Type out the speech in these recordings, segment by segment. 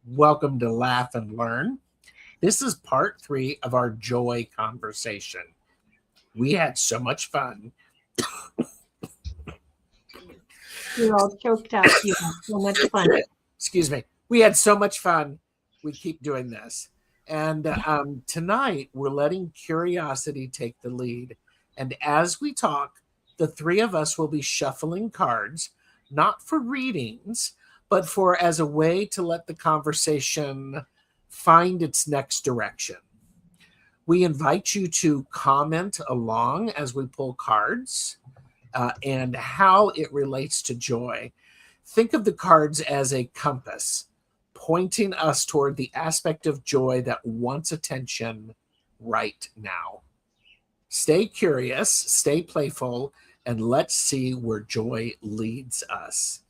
Welcome to Laugh and Learn. This is part 3 of our joy conversation. We had so much fun. You're all choked up. You had so much fun. Excuse me. We had so much fun. We keep doing this. And tonight, we're letting curiosity take the lead. And as we talk, the 3 of us will be shuffling cards, not for readings, but for as a way to let the conversation find its next direction. We invite you to comment along as we pull cards and how it relates to joy. Think of the cards as a compass, pointing us toward the aspect of joy that wants attention right now. Stay curious, stay playful, and let's see where joy leads us.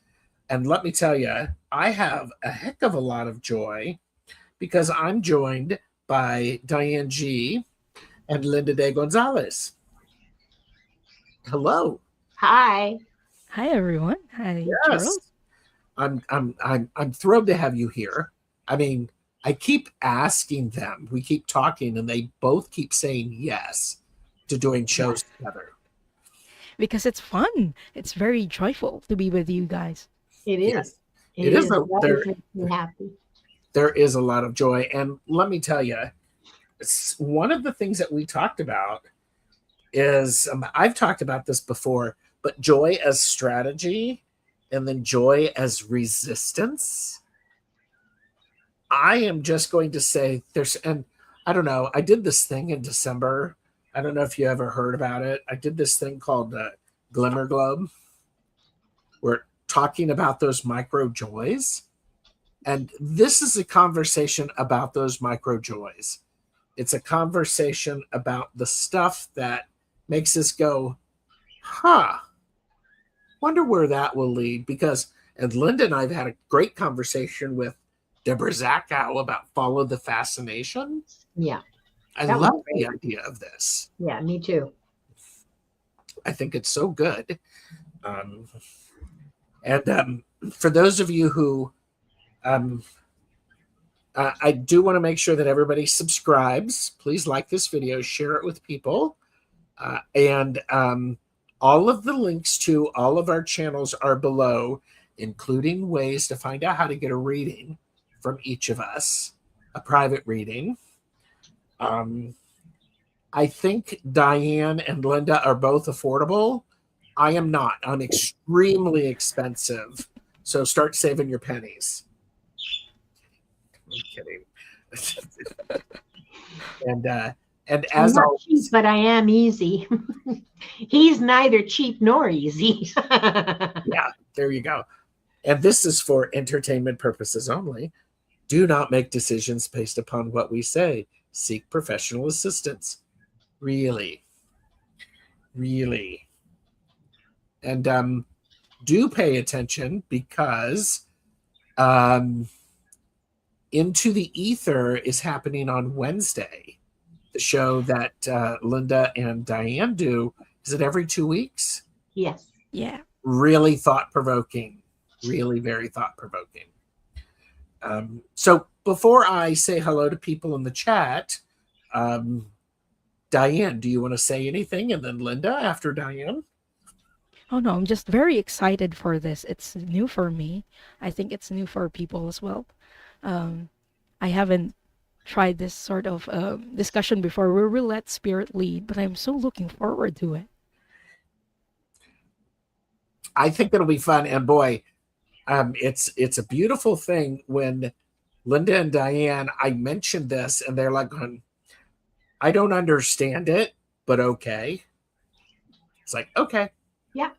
And let me tell you, I have a heck of a lot of joy because I'm joined by Diane G. and Linda De Gonzalez. Hello. Hi. Hi, everyone. Hi, Yes. Charles. I'm thrilled to have you here. I mean, I keep asking them. We keep talking, and they both keep saying yes to doing shows together. Because it's fun. It's very joyful to be with you guys. It is. Yes. It is. That makes me happy. There is a lot of joy. And let me tell you, one of the things that we talked about is, I've talked about this before, but joy as strategy and then joy as resistance. I am just going to say and I don't know, I did this thing in December. I don't know if you ever heard about it. I did this thing called Glimmer Globe. We're talking about those micro joys. And this is a conversation about those micro joys. It's a conversation about the stuff that makes us go, wonder where that will lead. And Linda and I have had a great conversation with Deborah Zachow about Follow the Fascination. Yeah. I love the idea of this. Yeah, me too. I think it's so good. For those of you who, I do want to make sure that everybody subscribes. Please like this video, share it with people. And all of the links to all of our channels are below, including ways to find out how to get a reading from each of us, a private reading. I think Diane and Linda are both affordable. I am not. I'm extremely expensive. So start saving your pennies. I'm kidding. And as I'm not cheap, but I am easy. He's neither cheap nor easy. Yeah, there you go. And this is for entertainment purposes only. Do not make decisions based upon what we say. Seek professional assistance. Really. And do pay attention because Into the Ether is happening on Wednesday. The show that Linda and Diane do. Is it every 2 weeks? Yes. Yeah. Really thought-provoking. Really very thought-provoking. So before I say hello to people in the chat, Diane, do you want to say anything? And then Linda after Diane? Oh, no, I'm just very excited for this. It's new for me. I think it's new for people as well. I haven't tried this sort of discussion before where we'll let spirit lead, but I'm so looking forward to it. I think it'll be fun. And boy, it's a beautiful thing when Linda and Diane, I mentioned this and they're like, I don't understand it, but okay. It's like, okay. Yeah.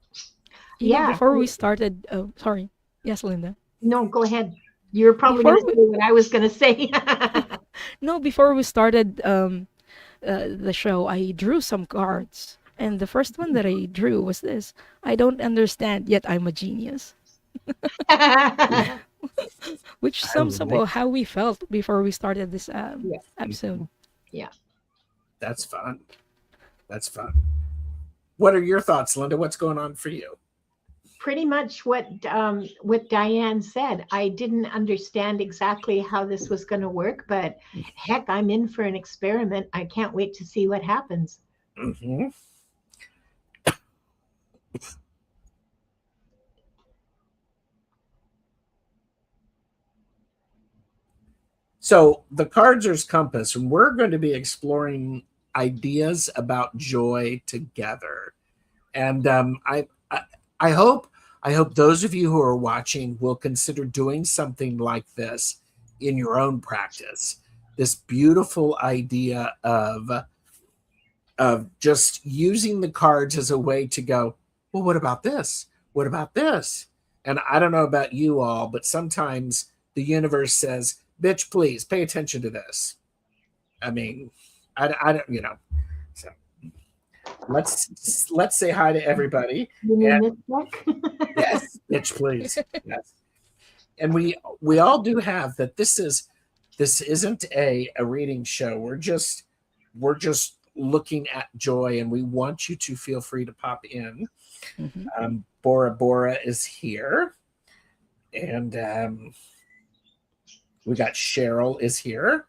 You know, before we started, sorry. Yes, Linda. No, go ahead. You were probably going to say what I was going to say. No, before we started the show, I drew some cards. And the first one that I drew was this. I don't understand, yet I'm a genius. Which sums up how we felt before we started this episode. Yeah. That's fun. That's fun. What are your thoughts, Linda? What's going on for you? Pretty much what Diane said. I didn't understand exactly how this was going to work, but heck, I'm in for an experiment. I can't wait to see what happens. Mm-hmm. So the Cardser's Compass, and we're going to be exploring ideas about joy together. And I hope those of you who are watching will consider doing something like this in your own practice. This beautiful idea of just using the cards as a way to go, well, what about this? What about this? And I don't know about you all, but sometimes the universe says, bitch, please pay attention to this. I mean, I don't, so let's say hi to everybody. You mean And this book? yes, bitch, please. Yes. And we all do have that. This isn't a reading show. We're just looking at joy, and we want you to feel free to pop in. Mm-hmm. Bora is here, and we got Cheryl is here.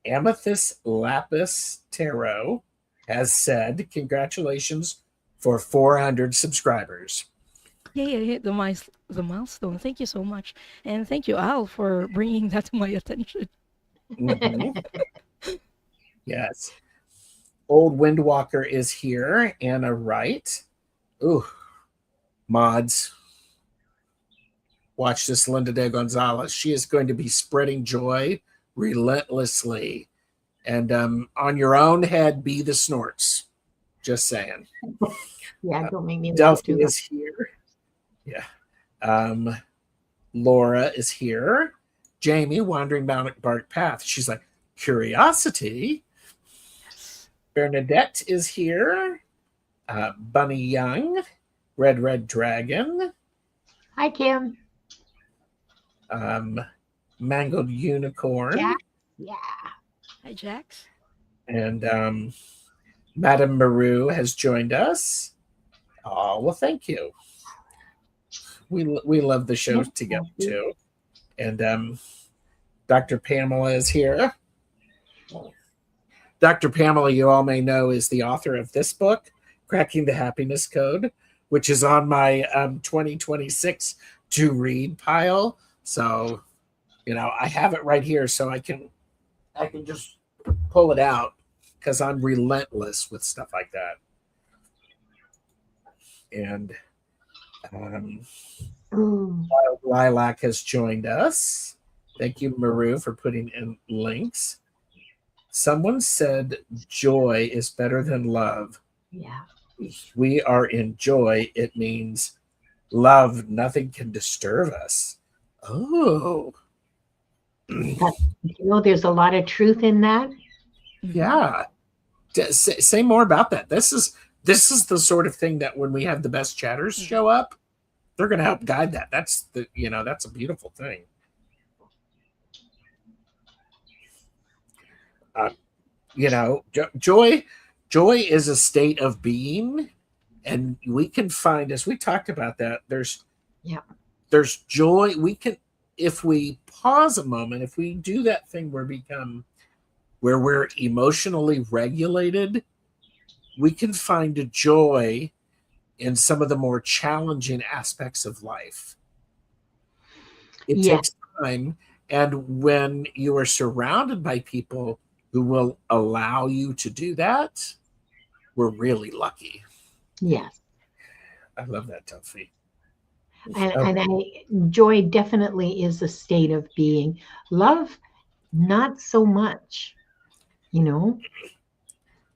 Amethyst Lapis Tarot has said, congratulations for 400 subscribers. Yay, I hit the milestone. Thank you so much. And thank you, Al, for bringing that to my attention. Mm-hmm. Yes. Old Windwalker is here. Anna Wright. Ooh. Mods. Watch this, Linda de Gonzalez. She is going to be spreading joy relentlessly. And on your own head, be the snorts. Just saying. Yeah, don't make me laugh Delphi too is here. Yeah. Laura is here. Jamie, Wandering Bark Path. She's like, curiosity. Yes. Bernadette is here. Bunny Young. Red Dragon. Hi, Kim. Mangled Unicorn. Jack? Yeah. Hi, Jax. And Madame Maru has joined us. Oh, well, thank you. We love the show together too. And Dr. Pamela is here. Dr. Pamela, you all may know, is the author of this book, Cracking the Happiness Code, which is on my 2026 to read pile. So, I have it right here, so I can just pull it out because I'm relentless with stuff like that. And Wild Lilac has joined us. Thank you, Maru, for putting in links. Someone said joy is better than love. Yeah. We are in joy. It means love. Nothing can disturb us. Oh. There's a lot of truth in that. Yeah. Say more about that. This is the sort of thing that when we have the best chatters show up, they're going to help guide that. That's that's a beautiful thing. Joy is a state of being, and we can find, as we talked about that, there's joy. We can, if we pause a moment, if we do that thing where we're emotionally regulated, we can find a joy in some of the more challenging aspects of life. It takes time, and when you are surrounded by people who will allow you to do that, we're really lucky. Yes. I love that, Tuffy. And joy definitely is a state of being. Love, not so much,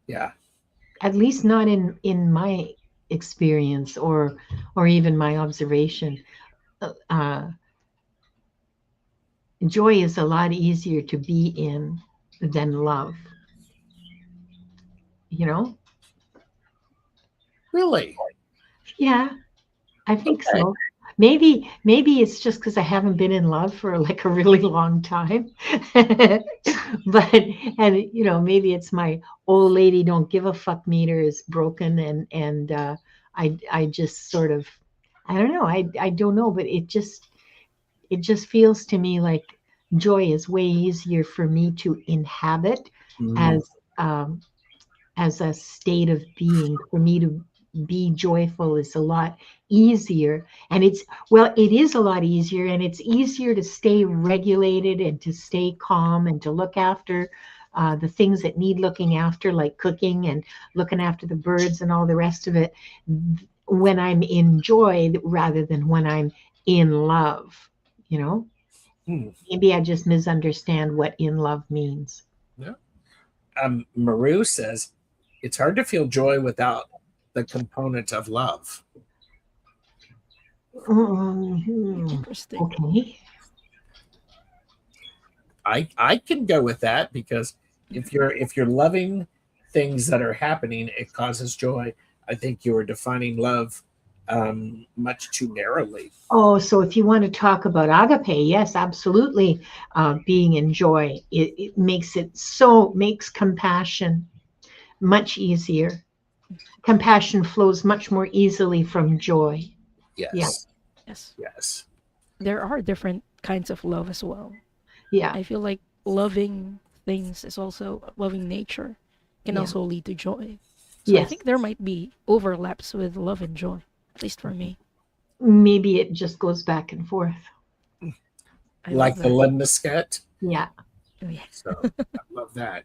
Yeah. At least not in my experience or even my observation. Joy is a lot easier to be in than love. Really? Yeah, I think so. Maybe it's just because I haven't been in love for like a really long time. But and maybe it's my old lady don't give a fuck meter is broken, and I just sort of, I don't know, I don't know, but it just feels to me like joy is way easier for me to inhabit Mm, as um, as a state of being. For me to be joyful is a lot easier, and it is a lot easier, and it's easier to stay regulated and to stay calm and to look after the things that need looking after, like cooking and looking after the birds and all the rest of it, when I'm in joy rather than when I'm in love. you know hmm. Maybe I just misunderstand what in love means. Yeah. Maru says it's hard to feel joy without the component of love. Mhm. Interesting. Okay. I can go with that because if you're loving things that are happening, it causes joy. I think you are defining love much too narrowly. Oh, so if you want to talk about agape, yes, absolutely. Being in joy, it makes compassion much easier. Compassion flows much more easily from joy. Yeah, Yes, Yes. yes. There are different kinds of love as well. yeah, I feel like loving things is also loving nature can yeah, also lead to joy. So I yes. think there might be overlaps with love and joy, at least for me. Maybe it just goes back and forth. I love Like the that. lemniscat. Yeah, Oh, yeah. So I love that.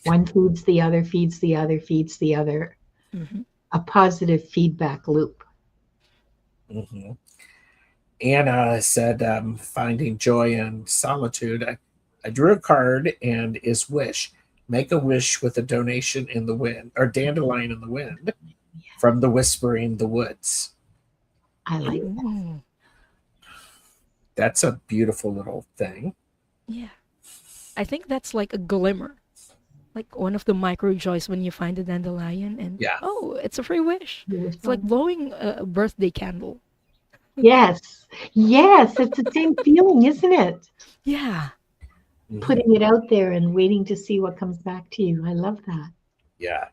one feeds the other, feeds the other, feeds the other. Hmm. A positive feedback loop. Hmm. Anna said, finding joy in solitude. I drew a card and is wish. Make a wish with a donation in the wind or dandelion in the wind from the whispering the woods. I like. Mm, That's a beautiful little thing. yeah. I think that's like a glimmer, like one of the micro joys when you find a dandelion and Yeah. oh, it's a free wish. It's like That. blowing a birthday candle. Yes, yes, it's the same feeling, isn't it? Yeah. Mhm. Putting it out there and waiting to see what comes back to you. I love that. Yeah.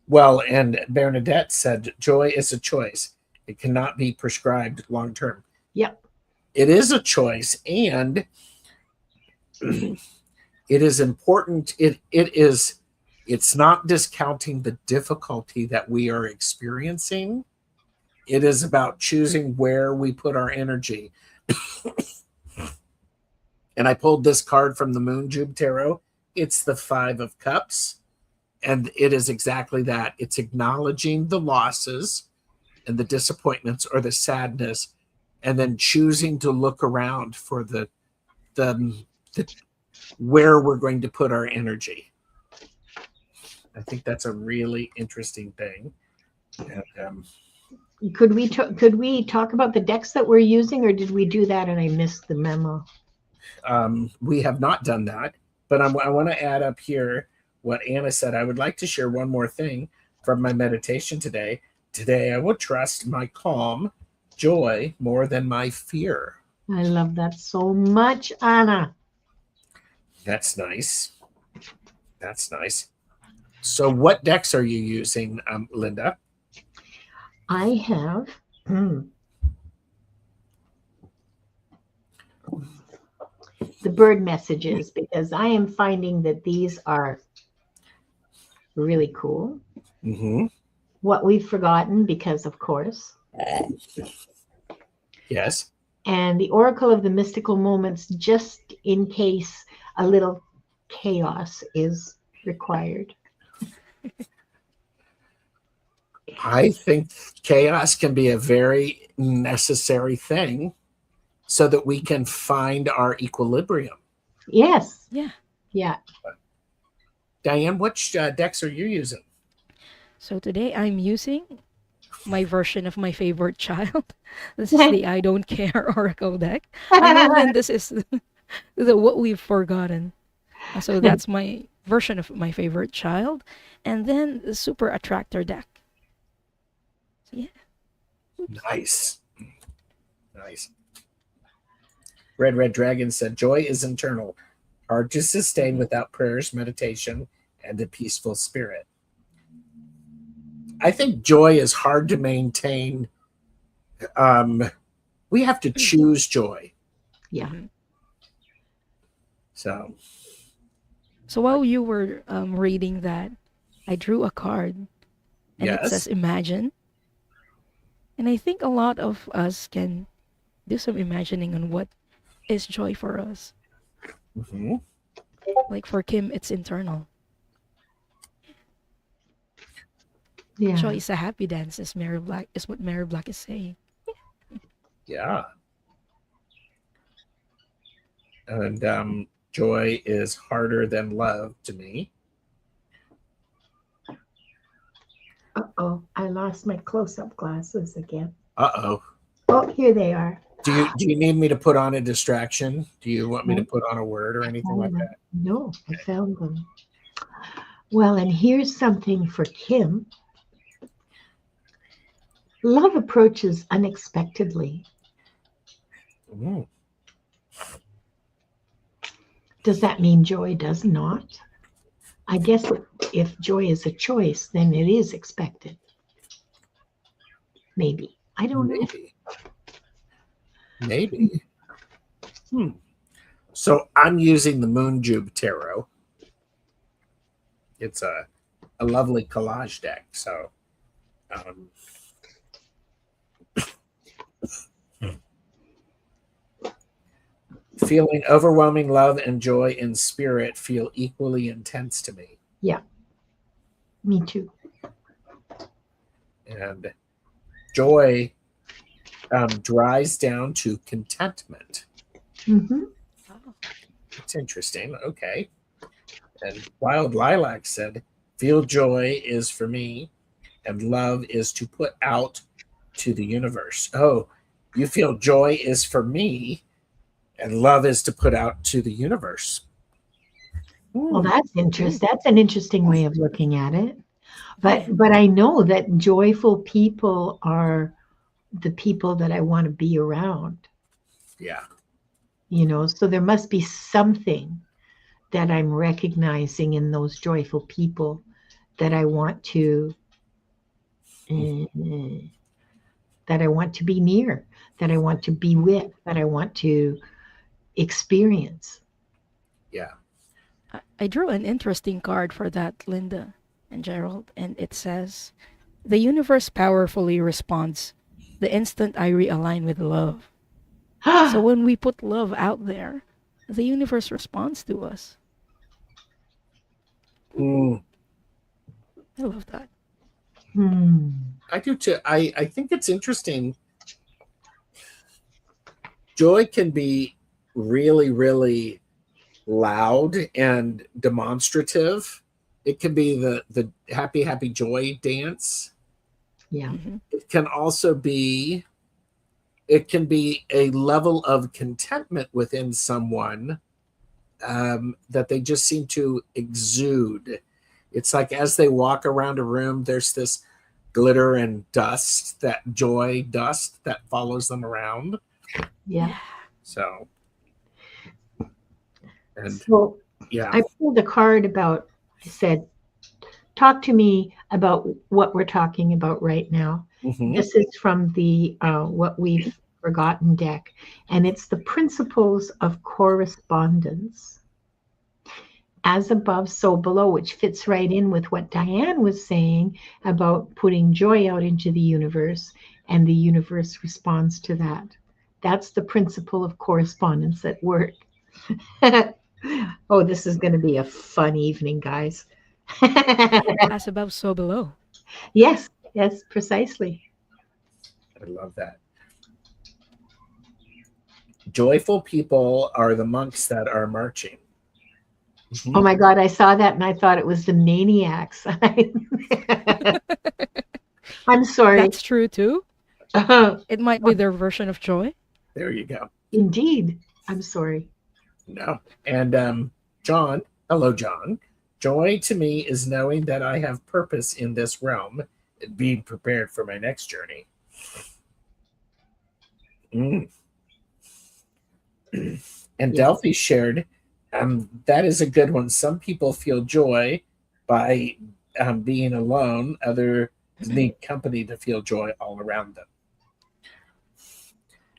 Well, and Bernadette said, joy is a choice. It cannot be prescribed long term. Yep. It is a choice, and it is important. It's not discounting the difficulty that we are experiencing. It is about choosing where we put our energy. And I pulled this card from the Moon Jube Tarot. It's the Five of Cups. And it is exactly that. It's acknowledging the losses and the disappointments or the sadness, and then choosing to look around for the, the where we're going to put our energy. I think that's a really interesting thing. And, Could we talk about the decks that we're using, or did we do that and I missed the memo? we have not done that, but I want to add up here what Anna said. I would like to share one more thing from my meditation today. Today, I will trust my calm, joy more than my fear. I love that so much, Anna. That's nice. That's nice. So, what decks are you using, Linda? I have the bird messages because I am finding that these are really cool. Mm-hmm. What we've forgotten, because of course. Yes. And the Oracle of the Mystical Moments, just in case a little chaos is required. I think chaos can be a very necessary thing so that we can find our equilibrium. Yes. Yeah. Yeah. Diane, which decks are you using? So today I'm using my version of my favorite child. This is the I Don't Care Oracle deck. And then this is the What We've Forgotten. So that's my version of my favorite child. And then the Super Attractor deck. So yeah. Oops. Nice. Nice. Red Dragon said, joy is internal, hard to sustain without prayers, meditation, and a peaceful spirit. I think joy is hard to maintain. We have to choose joy. Yeah. Mhm. So, So while you were reading that, I drew a card and it says yes. imagine. And I think a lot of us can do some imagining on what is joy for us. Mhm. Like for Kim, it's internal. Yeah. Joy is a happy dance, as Mary Black is what Mary Black is saying. Yeah. And joy is harder than love to me. Uh-oh, I lost my close-up glasses again. Uh-oh. Oh, here they are. Do you need me to put on a distraction? Do you want me to No. put on a word or anything like that? No, I found them. Well, and here's something for Kim. Love approaches unexpectedly. Mm. Does that mean joy does not? I guess if joy is a choice, then it is expected. Maybe. I don't know. Maybe. So I'm using the Moonjube Tarot. It's a lovely collage deck. So feeling overwhelming love and joy in spirit feel equally intense to me. Yeah. Me too. And joy dries down to contentment. Mm-hmm. It's interesting. Okay. And Wild Lilac said, feel joy is for me, and love is to put out to the universe. Oh, you feel joy is for me, and love is to put out to the universe. Well, that's interesting. That's an interesting way of looking at it. But I know that joyful people are the people that I want to be around. Yeah. You know, so there must be something that I'm recognizing in those joyful people that I want to that I want to be near, that I want to be with, that I want to experience. Yeah. I drew an interesting card for that, Linda and Gerald, and it says, the universe powerfully responds the instant I realign with love. So when we put love out there, the universe responds to us. Mm, I love that. I do too. I think it's interesting. Joy can be really, really loud and demonstrative. It can be the happy, happy joy dance. Yeah. Mhm. It can also be a level of contentment within someone that they just seem to exude. It's like as they walk around a room, there's this glitter and dust, that joy dust that follows them around. Yeah. So, and So yeah. I pulled a card about, I said, talk to me about what we're talking about right now. Mhm. This is from the What We've Forgotten deck, and it's the principles of correspondence. As above, so below, which fits right in with what Diane was saying about putting joy out into the universe, and the universe responds to that. That's the principle of correspondence at work. Oh, this is going to be a fun evening, guys. As above, so below. Yes, yes, precisely. I love that. Joyful people are the monks that are marching. Oh my God, I saw that and I thought it was the maniacs. I'm sorry. That's true too. It might be their version of joy. There you go. Indeed. I'm sorry. No. And John, hello, John. Joy to me is knowing that I have purpose in this realm and being prepared for my next journey. Mm. And Yeah. Delphi shared, that is a good one. Some people feel joy by being alone. Others need company to feel joy all around them.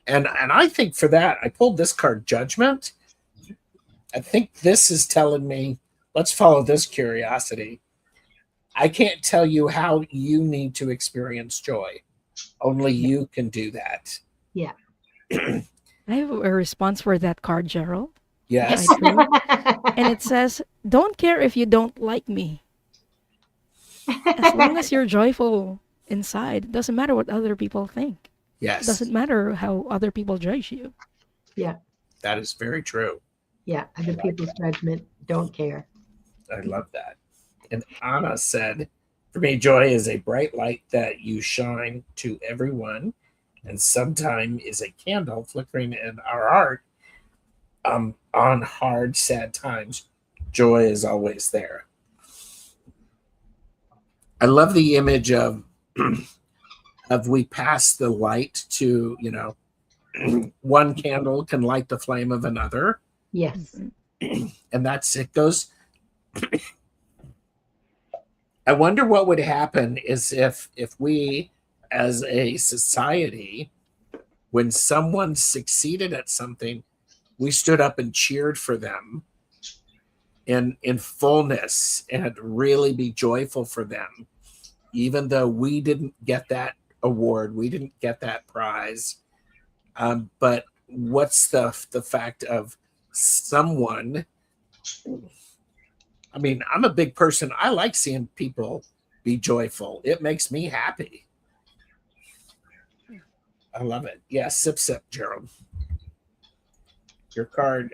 And I think for that, I pulled this card, Judgment. I think this is telling me, let's follow this curiosity. I can't tell you how you need to experience joy. Only you can do that. Yeah. I have a response for that card, Gerald. I Yes. drew. And it says, don't care if you don't like me. As long as you're joyful inside, it doesn't matter what other people think. It Yes. doesn't matter how other people judge you. Yeah. That is very true. Yeah. Other people's judgment, don't care. I love that. And Anna said, for me, joy is a bright light that you shine to everyone, and sometimes is a candle flickering in our heart. On hard, sad times, joy is always there. I love the image of we pass the light to, one candle can light the flame of another, Yes. and that's it goes. I wonder what would happen is if we as a society, when someone succeeded at something, we stood up and cheered for them in fullness and really be joyful for them, even though we didn't get that award, we didn't get that prize. But what's the fact of someone? I mean, I'm a big person. I like seeing people be joyful. It makes me happy. I love it. Yeah, sip, Gerald. Your card,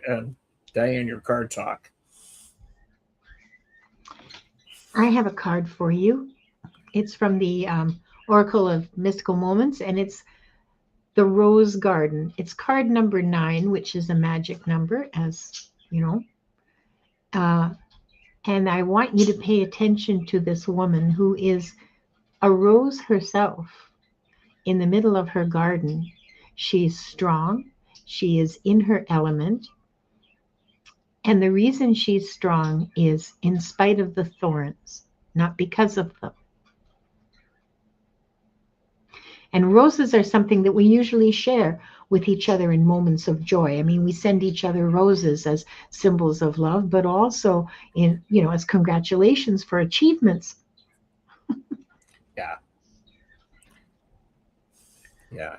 Diane, your card talk. I have a card for you. It's from the Oracle of Mystical Moments, and it's the Rose Garden. It's card number 9, which is a magic number, as you know. And I want you to pay attention to this woman who is a rose herself in the middle of her garden. She's strong. She is in her element. And the reason she's strong is in spite of the thorns, not because of them. And roses are something that we usually share with each other in moments of joy. I mean, we send each other roses as symbols of love, but also as congratulations for achievements. Yeah. Yeah.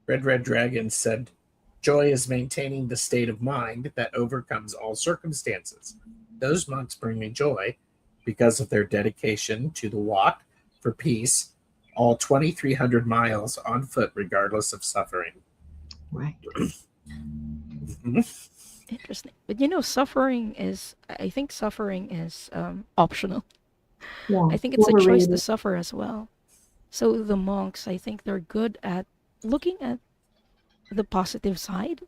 Red Dragon said, joy is maintaining the state of mind that overcomes all circumstances. Those monks bring me joy because of their dedication to the walk for peace, all 2,300 miles on foot, regardless of suffering. Right. Mm-hmm. Interesting. But I think suffering is optional. Yeah. I think it's a choice to Overrated. suffer as well. So the monks, I think they're good at looking at the positive side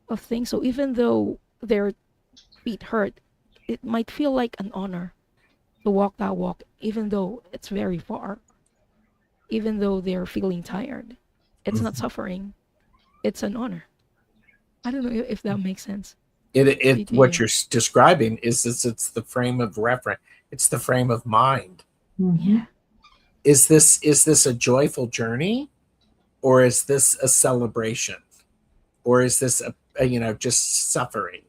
of things. So even though their feet hurt, it might feel like an honor to walk that walk, even though it's very far, even though they're feeling tired. It's not suffering, it's an honor. I don't know if that makes sense. What you're describing is it's the frame of reference. It's the frame of mind. Mm-hmm. Yeah. Is this a joyful journey, or is this a celebration, or is this a just suffering?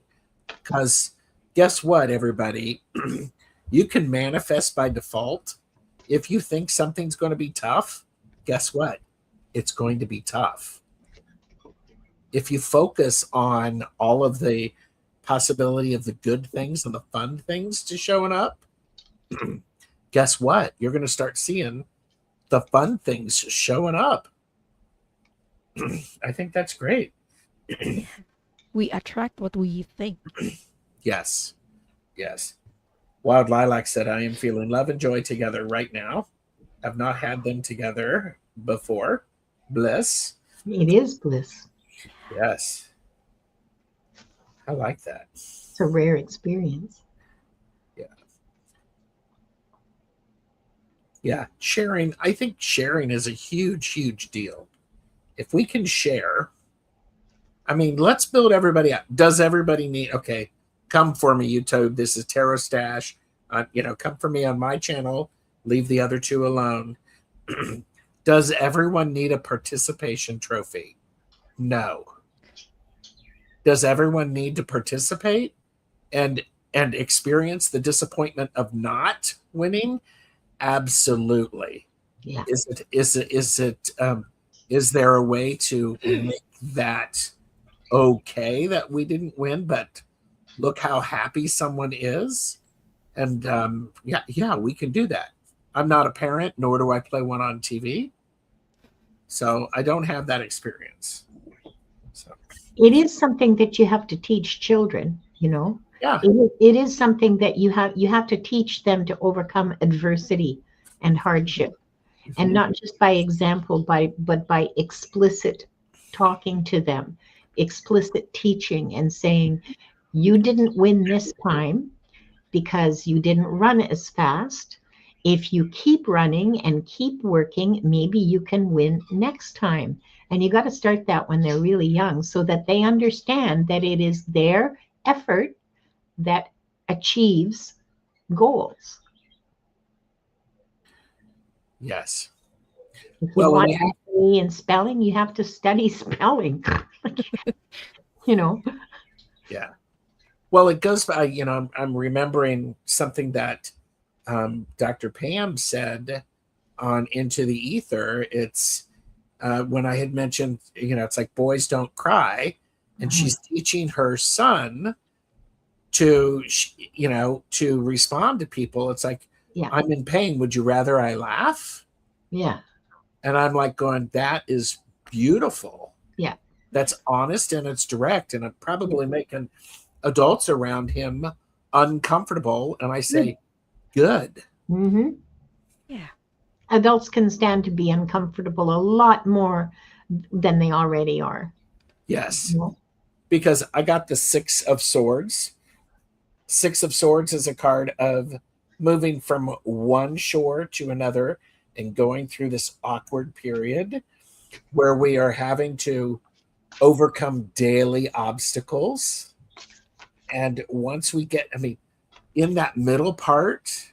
Because guess what, everybody, you can manifest by default. If you think something's going to be tough, guess what? It's going to be tough. If you focus on all of the possibility of the good things and the fun things to showing up, guess what? You're going to start seeing the fun things showing up. I think that's great. We attract what we think. Yes. Wild Lilac said, I am feeling love and joy together right now. I've not had them together before. Bliss. It is bliss. Yes. I like that. It's a rare experience. Yeah. Sharing. I think sharing is a huge, huge deal. If we can share, I mean, let's build everybody up. Does everybody need? Okay, come for me, YouTube. This is Tarot Stash. Come for me on my channel. Leave the other two alone. Does everyone need a participation trophy? No. Does everyone need to participate and experience the disappointment of not winning? Absolutely. Yeah. Is there a way to make that okay that we didn't win, but look how happy someone is? And yeah, we can do that. I'm not a parent, nor do I play one on TV, so I don't have that experience. So It is something that you have to teach children, you know. yeah, It is something that you have to teach them to overcome adversity and hardship, and not just by example, but by explicit talking to them, explicit teaching and saying, you didn't win this time because you didn't run as fast. If you keep running and keep working, maybe you can win next time. And you got to start that when they're really young so that they understand that it is their effort that achieves goals. yes. If you Well, want to be in spelling, you have to study spelling. Yeah. Well, it goes by, I'm remembering something that Dr. Pam said on Into the Ether. It's when I had mentioned, it's like boys don't cry. And she's teaching her son to respond to people. It's like, Yeah. I'm in pain. Would you rather I laugh? Yeah. And I'm like going, that is beautiful. Yeah. That's honest and it's direct. And I'm probably making adults around him uncomfortable. And I say, good. Mm-hmm. Yeah. Adults can stand to be uncomfortable a lot more than they already are. Yes. Because I got the Six of Swords. Six of Swords is a card of moving from one shore to another and going through this awkward period where we are having to overcome daily obstacles. And once we get, in that middle part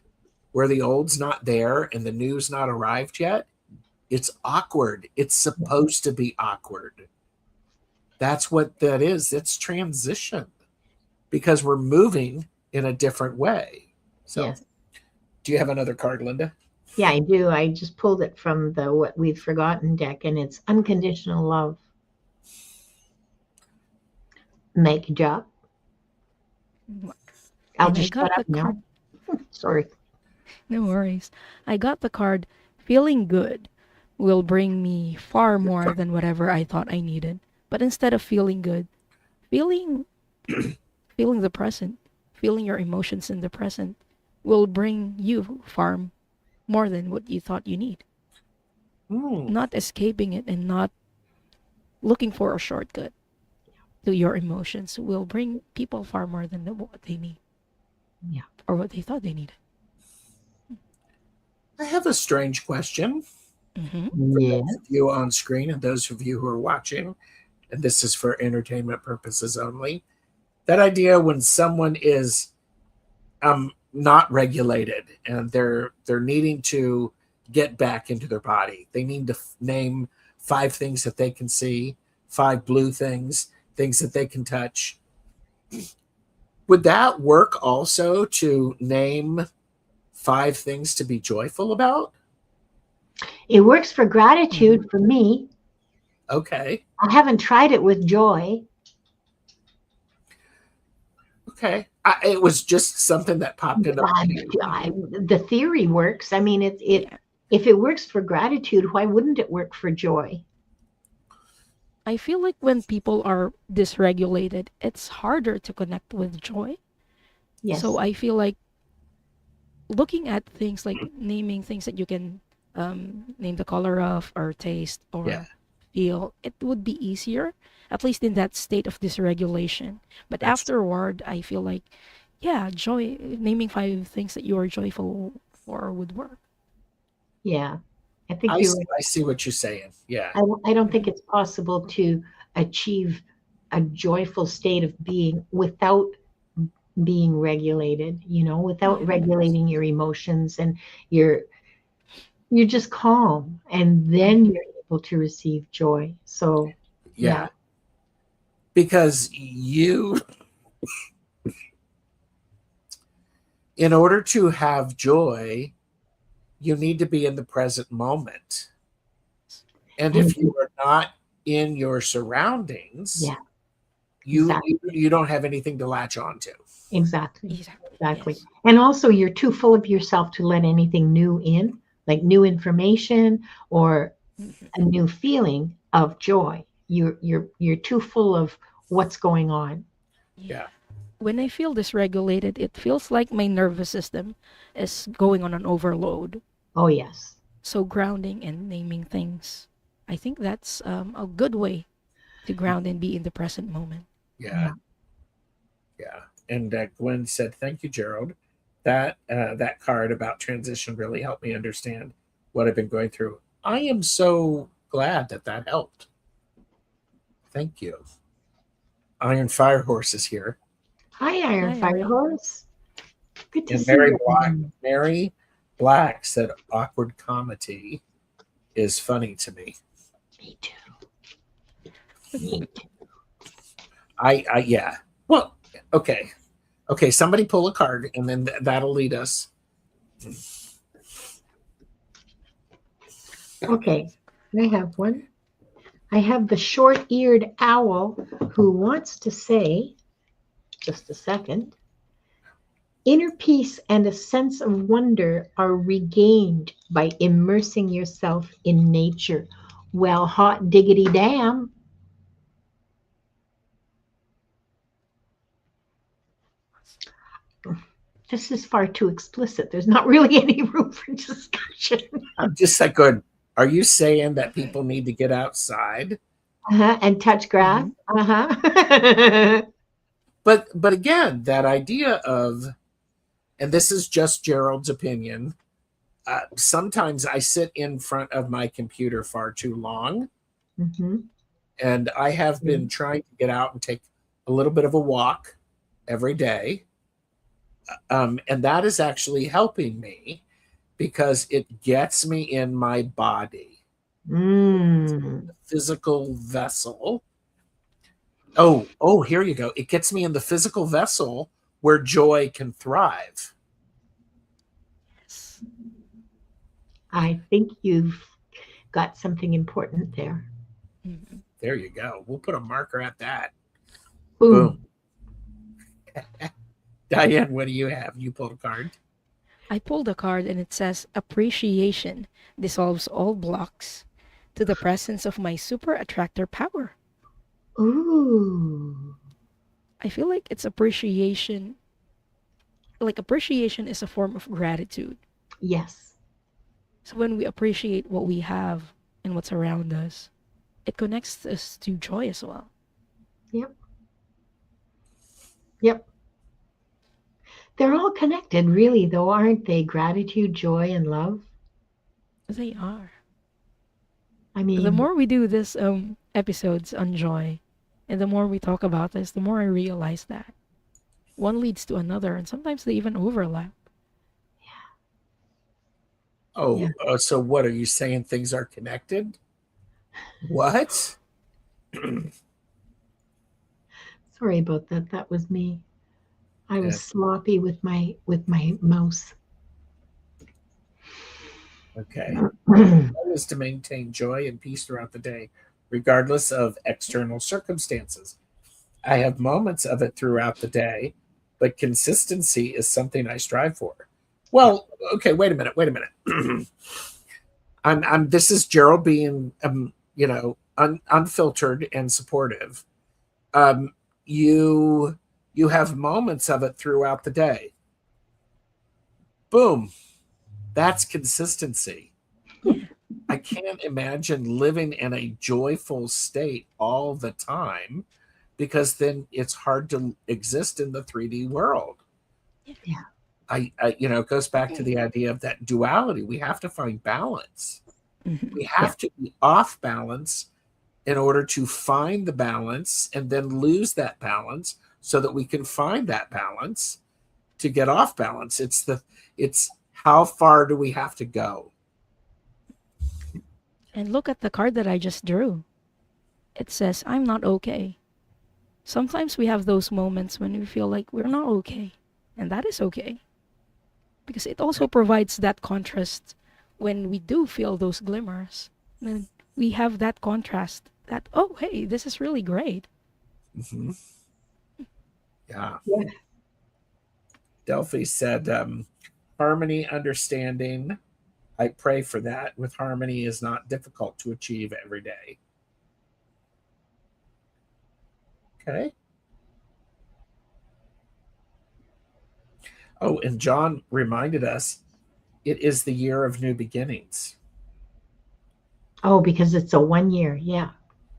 where the old's not there and the new's not arrived yet, it's awkward. It's supposed to be awkward. That's what that is. It's transition because we're moving in a different way. So, Yes. Do you have another card, Linda? Yeah, I do. I just pulled it from the What We've Forgotten deck, and it's unconditional love. Make a job. I'll And I just got shut up the now. card. Sorry. No worries. I got the card. Feeling good will bring me far more than whatever I thought I needed. But instead of feeling good, feeling feeling the present, feeling your emotions in the present will bring you far more than what you thought you need. Not escaping it and not looking for a shortcut to your emotions will bring people far more than what they need. Yeah. Or what they thought they needed. I have a strange question Mm-hmm. for Yeah. those of you on screen and those of you who are watching, and this is for entertainment purposes only. That idea when someone is not regulated and they're needing to get back into their body, they need to name 5 things that they can see, 5 blue things that they can touch. Would that work also to name 5 things to be joyful about? It works for gratitude for me. Okay. I haven't tried it with joy. Okay. It was just something that popped into my head. The theory works. I mean, if it works for gratitude, why wouldn't it work for joy? I feel like when people are dysregulated, it's harder to connect with joy. Yes. So I feel like looking at things like naming things that you can name the color of or taste or feel, it would be easier, at least in that state of dysregulation. But afterward, I feel like, joy, naming 5 things that you are joyful for would work. Yeah. I think I see what you're saying. Yeah. I don't think it's possible to achieve a joyful state of being without being regulated, without regulating your emotions, and you're just calm, and then you're able to receive joy. So Yeah. Because in order to have joy, you need to be in the present moment. And if you are not in your surroundings, you don't have anything to latch on to. Exactly. Yes. And also, you're too full of yourself to let anything new in, like new information or a new feeling of joy. You're too full of what's going on. Yeah. When I feel dysregulated, it feels like my nervous system is going on an overload. Oh yes. So grounding and naming things, I think that's a good way to ground and be in the present moment. Yeah. Yeah. And Gwen said, "Thank you, Gerald. That card about transition really helped me understand what I've been going through. I am so glad that helped. Thank you." Iron Firehorse is here, Hi, Iron Hi, Fire Iron. Horse. Good to and see you. Mary Black said, "Awkward comedy is funny to me." Me too. Me too. Yeah. Well, okay. Okay, somebody pull a card, and then that'll lead us. Okay, I have one. I have the short-eared owl who wants to say, just a second, inner peace and a sense of wonder are regained by immersing yourself in nature. Well, hot diggity damn. This is far too explicit. There's not really any room for discussion. I'm just like, good. Are you saying that people need to get outside? And touch grass. Uh-huh. But again, that idea of, and this is just Gerald's opinion, sometimes I sit in front of my computer far too long, and I have been trying to get out and take a little bit of a walk every day, and that is actually helping me because it gets me in my body, physical vessel. Oh, here you go. It gets me in the physical vessel where joy can thrive. Yes. I think you've got something important there. There you go. We'll put a marker at that. Boom. Diane, what do you have? You pulled a card. I pulled a card and it says appreciation dissolves all blocks to the presence of my super attractor power. Ooh. I feel like it's appreciation. Like appreciation is a form of gratitude. Yes. So when we appreciate what we have and what's around us, it connects us to joy as well. Yep. They're all connected, really, though, aren't they? Gratitude, joy, and love. They are. I The mean, more we do this episodes on joy, and the more we talk about this, the more I realize that one leads to another, and sometimes they even overlap. Oh, so what are you saying? Things are connected? What? sorry about that. That was me. I was sloppy with my mouse. Okay. The goal is to maintain joy and peace throughout the day, regardless of external circumstances. I have moments of it throughout the day, but consistency is something I strive for. Well, okay, wait a minute. I'm this is Gerald being unfiltered and supportive. You have moments of it throughout the day. Boom. That's consistency. I can't imagine living in a joyful state all the time because then it's hard to exist in the 3D world. Yeah. It goes back to the idea of that duality. We have to find balance. We have to be off balance in order to find the balance and then lose that balance so that we can find that balance to get off balance. It's how far do we have to go? And look at the card that I just drew. It says, I'm not okay. Sometimes we have those moments when we feel like we're not okay. And that is okay. Because it also provides that contrast when we do feel those glimmers. Then we have that contrast that, oh, hey, this is really great. Mm-hmm. Yeah. Yeah. Delphi said, harmony, understanding. I pray for that. With harmony is not difficult to achieve every day. Okay. Oh, and John reminded us it is the year of new beginnings. Oh, because it's a 1 year. Yeah.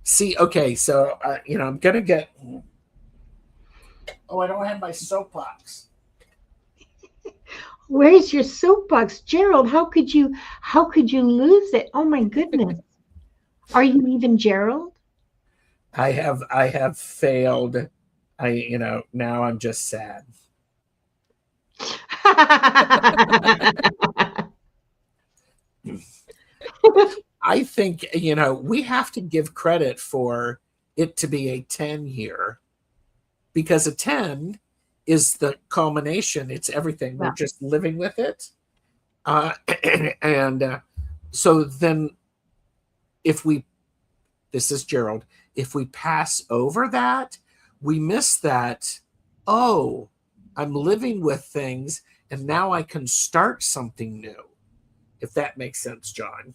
See, okay, so, I'm going to get. Oh, I don't have my soapbox. Where's your soapbox, Gerald? How could you lose it? Oh my goodness. Are you even Gerald? I have failed. Now I'm just sad. I think, we have to give credit for it to be a 10 year, because a 10 is the culmination. It's everything. We're just living with it. So then this is Gerald, if we pass over that, we miss that, oh, I'm living with things and now I can start something new. If that makes sense, John.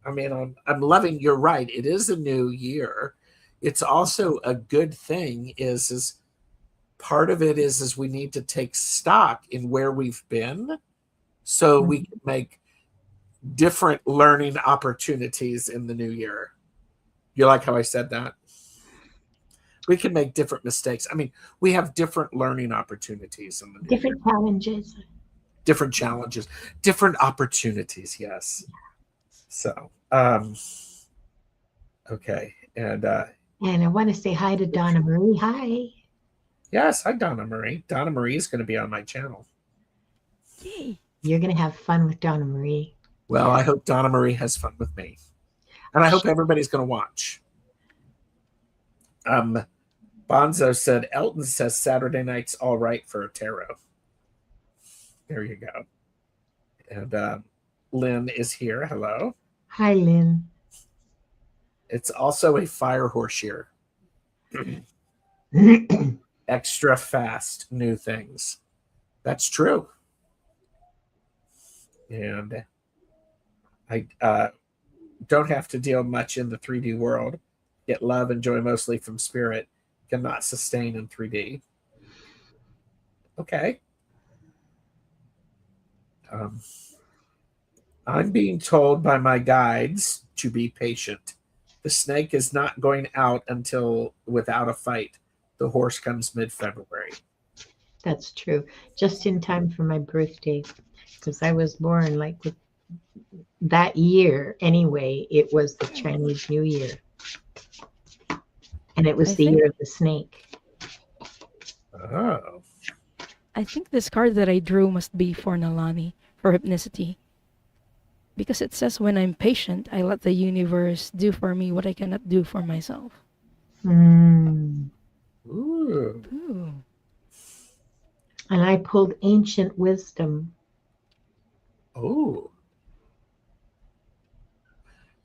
I mean, I'm loving, you're right. It is a new year. It's also a good thing is part of it is we need to take stock in where we've been so we can make different learning opportunities in the new year. You like how I said that? We can make different mistakes. I mean, we have different learning opportunities in the new Different year. challenges. Different challenges, different opportunities. Yes. So, okay. And I want to say hi to Donna Marie. Hi. Yes, hi, Donna Marie. Donna Marie is going to be on my channel. Yay. You're going to have fun with Donna Marie. Well, I hope Donna Marie has fun with me. And I hope everybody's going to watch. Bonzo said, Elton says Saturday night's all right for a tarot. There you go. And Lynn is here. Hello. Hi, Lynn. It's also a fire horse year. Extra fast new things. That's true. And I don't have to deal much in the 3D world. Get love and joy mostly from spirit. Cannot sustain in 3D. Okay. I'm being told by my guides to be patient. The snake is not going out until without a fight. The horse comes mid-February. That's true. Just in time for my birthday, because I was born like with that year anyway. It was the Chinese New Year. And it was the year of the snake. Oh. I think this card that I drew must be for Nalani, for hypnicity. Because it says, when I'm patient, I let the universe do for me what I cannot do for myself. Mm. Ooh. Ooh. And I pulled ancient wisdom. Oh.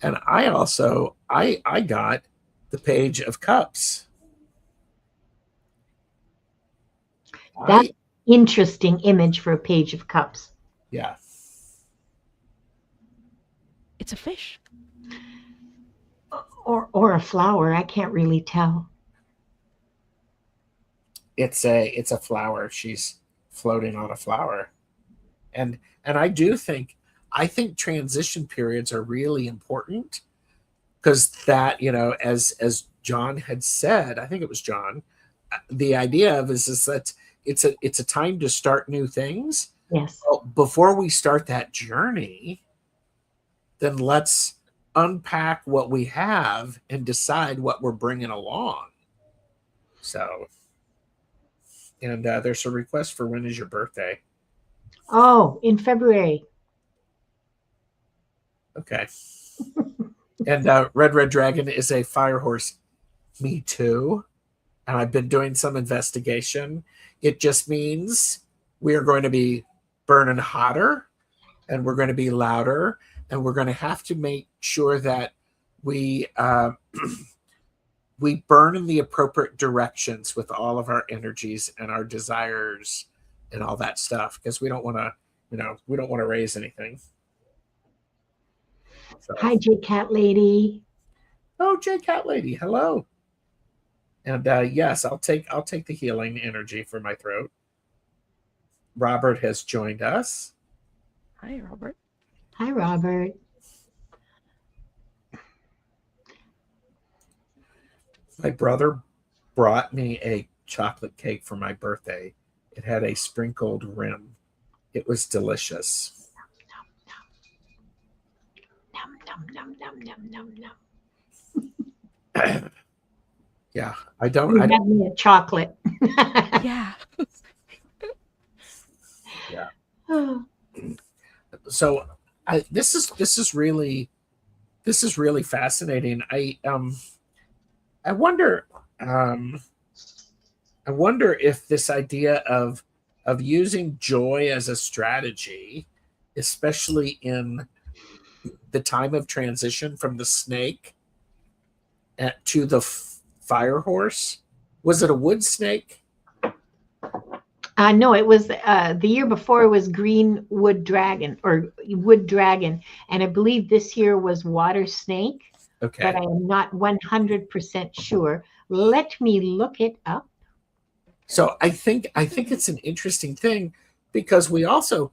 And I also, I got the Page of Cups. That's interesting image for a Page of Cups. Yeah. It's a fish. Or a flower. I can't really tell. It's a flower. She's floating on a flower. And I think transition periods are really important, because that, as John had said, I think it was John, the idea of is that it's a time to start new things. Yes. Well, before we start that journey, then let's unpack what we have and decide what we're bringing along. So, and there's a request for when is your birthday? Oh, in February. Okay. And Red Dragon is a fire horse. Me too. And I've been doing some investigation. It just means we are going to be burning hotter, and we're going to be louder, and we're going to have to make sure that we we burn in the appropriate directions with all of our energies and our desires and all that stuff, because we don't want to, we don't want to raise anything. So. Hi, J Cat Lady. Oh, J Cat Lady, hello. And yes, I'll take the healing energy for my throat. Robert has joined us. Hi, Robert. Hi, Robert. My brother brought me a chocolate cake for my birthday. It had a sprinkled rim. It was delicious. Nom, nom, nom, nom, nom, nom. Yeah, I don't. You had me a chocolate. Yeah. Yeah. Oh. So, this is really fascinating. I wonder if this idea of using joy as a strategy, especially in the time of transition from the snake to the fire horse. Was it a wood snake? No, it was the year before was green wood dragon, and I believe this year was water snake. Okay. But I am not 100% sure. Let me look it up. So I think it's an interesting thing, because we also,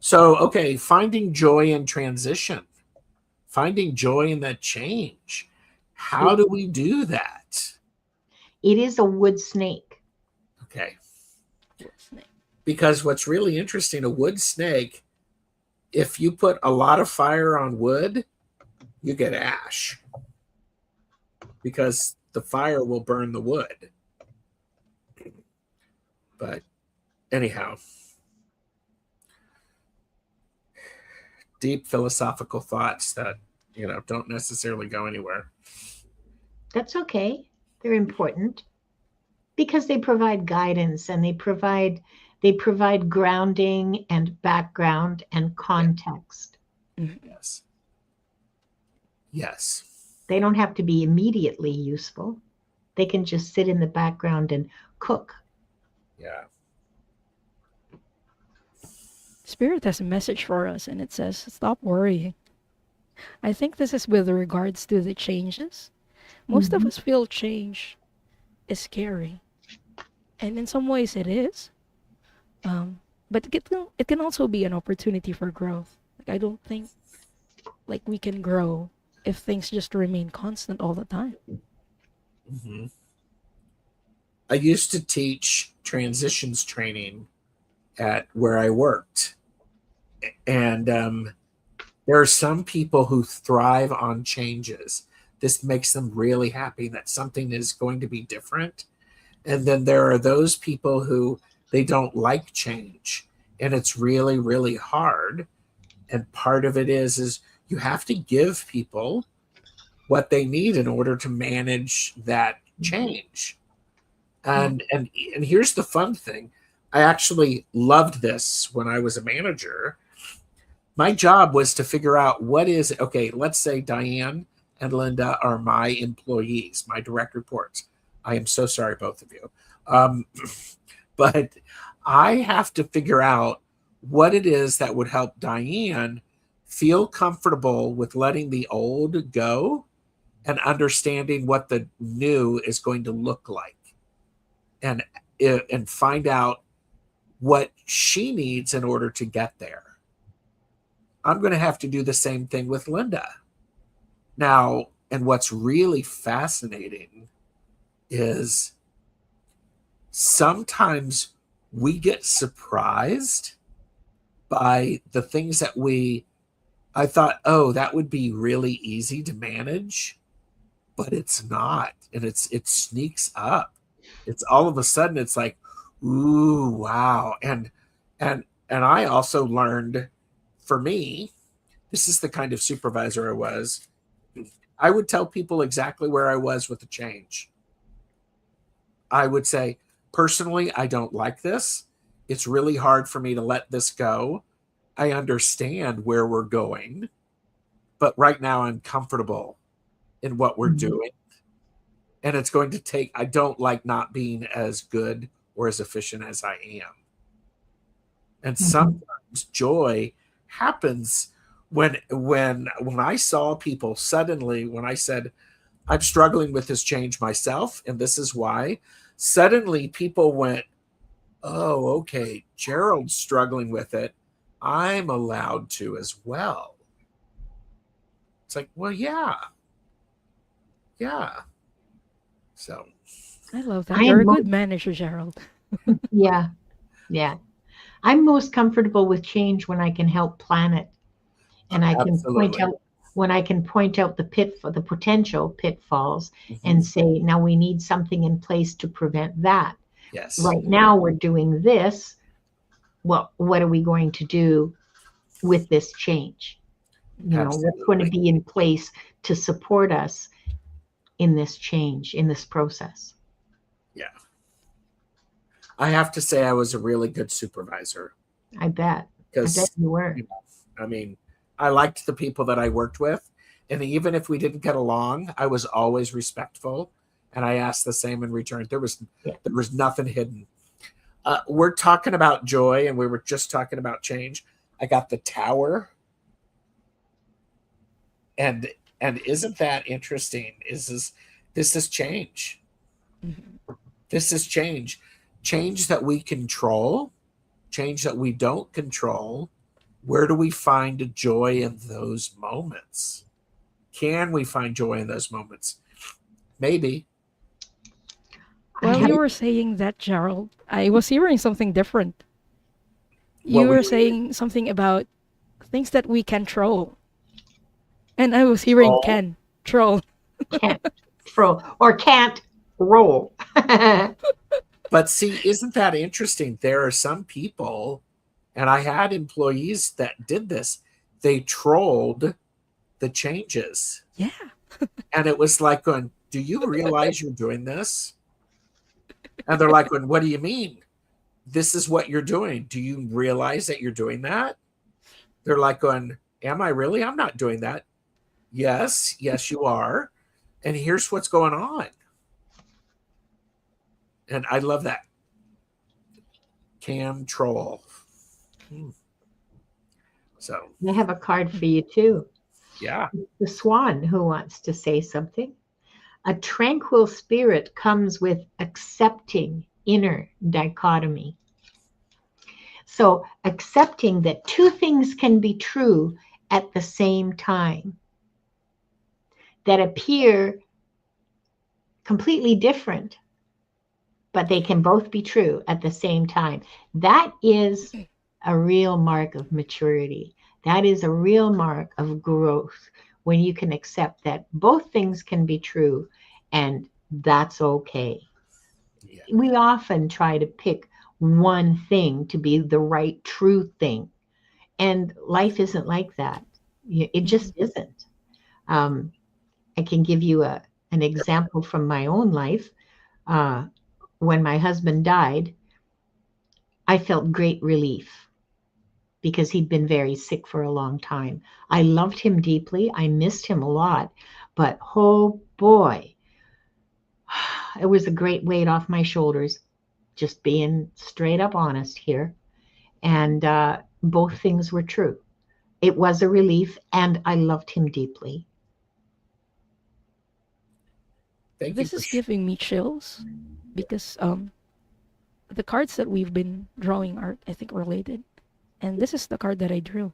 finding joy in transition, finding joy in that change. How do we do that? It is a wood snake. Okay. Because what's really interesting, a wood snake, if you put a lot of fire on wood, you get ash, because the fire will burn the wood. But anyhow, deep philosophical thoughts that, don't necessarily go anywhere. That's okay. They're important because they provide guidance, and they provide grounding and background and context. Yes. Yes. They don't have to be immediately useful. They can just sit in the background and cook. Yeah. Spirit has a message for us, and it says, stop worrying. I think this is with regards to the changes. Most of us feel change is scary. And in some ways it is. But it can also be an opportunity for growth. Like, I don't think we can grow if things just remain constant all the time. Mm-hmm. I used to teach transitions training at where I worked. And there are some people who thrive on changes. This makes them really happy that something is going to be different. And then there are those people who they don't like change, and it's really, really hard. And part of it is you have to give people what they need in order to manage that change. And here's the fun thing. I actually loved this when I was a manager. My job was to figure out let's say Diane and Linda are my employees, my direct reports. I am so sorry, both of you. But I have to figure out what it is that would help Diane feel comfortable with letting the old go and understanding what the new is going to look like, and find out what she needs in order to get there. I'm going to have to do the same thing with Linda. Now, and what's really fascinating is sometimes we get surprised by the things that we I thought, oh, that would be really easy to manage, but it's not. And it sneaks up. It's all of a sudden it's like, ooh, wow. And I also learned, for me, this is the kind of supervisor I was. I would tell people exactly where I was with the change. I would say, personally, I don't like this. It's really hard for me to let this go. I understand where we're going, but right now I'm comfortable in what we're doing. And it's going to take, I don't like not being as good or as efficient as I am. And sometimes joy happens when I saw people suddenly, when I said, I'm struggling with this change myself, and this is why, suddenly people went, oh, okay, Gerald's struggling with it. I'm allowed to as well. It's like, well, yeah. So I love that. I You're am a good manager, Gerald. Yeah, yeah. I'm most comfortable with change when I can help plan it, and I can point absolutely. out when I can point out the potential pitfalls, and Mhm. say, now we need something in place to prevent that. Yes, Right now we're doing this. Well, what are we going to do with this change? What's going to absolutely. be in place to support us in this change, in this process? Yeah. I have to say I was a really good supervisor I bet. I bet because, you were. you know, I mean, I liked the people that I worked with. And even if we didn't get along, I was always respectful. And I asked the same in return. Yeah. There was nothing hidden. We're talking about joy, and we were just talking about change. I got the tower, and isn't that interesting? This is change. Mhm. This is change. Change that we control, change that we don't control. Where do we find joy in those moments? Can we find joy in those moments? Maybe. I While have you were saying that, Gerald, I was hearing something different. What You we were saying something about things that we can troll. And I was hearing control. can troll. can't throw or can't roll. But see, isn't that interesting? There are some people, and I had employees that did this. They trolled the changes. Yeah. And it was like going, do you realize you're doing this? And they're like, going, what do you mean? This is what you're doing. Do you realize that you're doing that? They're like going, am I really? I'm not doing that. Yes, you are. And here's what's going on. And I love that. Cam troll. So, I have a card for you too. yeah. The swan who wants to say something. A tranquil spirit comes with accepting inner dichotomy. So, accepting that two things can be true at the same time that appear completely different, but they can both be true at the same time. That is a real mark of maturity. That is a real mark of growth when you can accept that both things can be true and that's okay. Yeah. We often try to pick one thing to be the right true thing, and life isn't like that. It just isn't. Um, I can give you an example from my own life. Uh, when my husband died, I felt great relief because he'd been very sick for a long time. I loved him deeply. I missed him a lot, but oh boy, it was a great weight off my shoulders, just being straight up honest here. And both things were true. It was a relief, and I loved him deeply. Thank you This for is giving me chills because the cards that we've been drawing are, I think, related. And this is the card that I drew.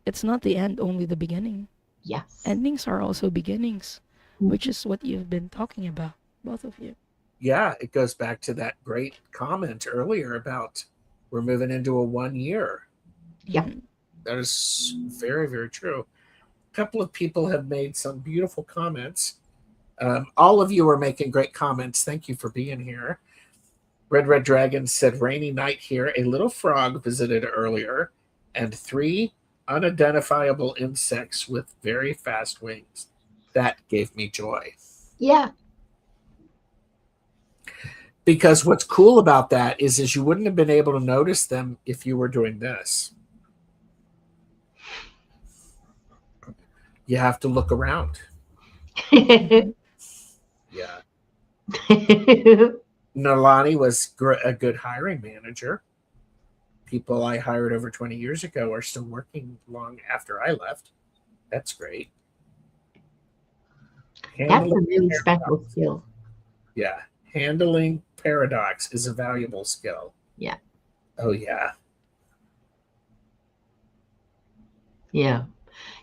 It's not the end, only the beginning. Yes. Endings are also beginnings, which is what you've been talking about, both of you. yeah, it goes back to that great comment earlier about we're moving into a 1 year. Yep. Mhm. That is very, very true. A couple of people have made some beautiful comments. All of you are making great comments. Thank you for being here. Red Dragon said, rainy night here. A little frog visited earlier, and 3 unidentifiable insects with very fast wings. That gave me joy. Yeah. Because what's cool about that is you wouldn't have been able to notice them if you were doing this. You have to look around. Yeah. Nalani was a good hiring manager. People I hired over 20 years ago are still working long after I left. That's great. That's a really special skill. Yeah. Handling paradox is a valuable skill. Yeah. Oh, yeah. Yeah.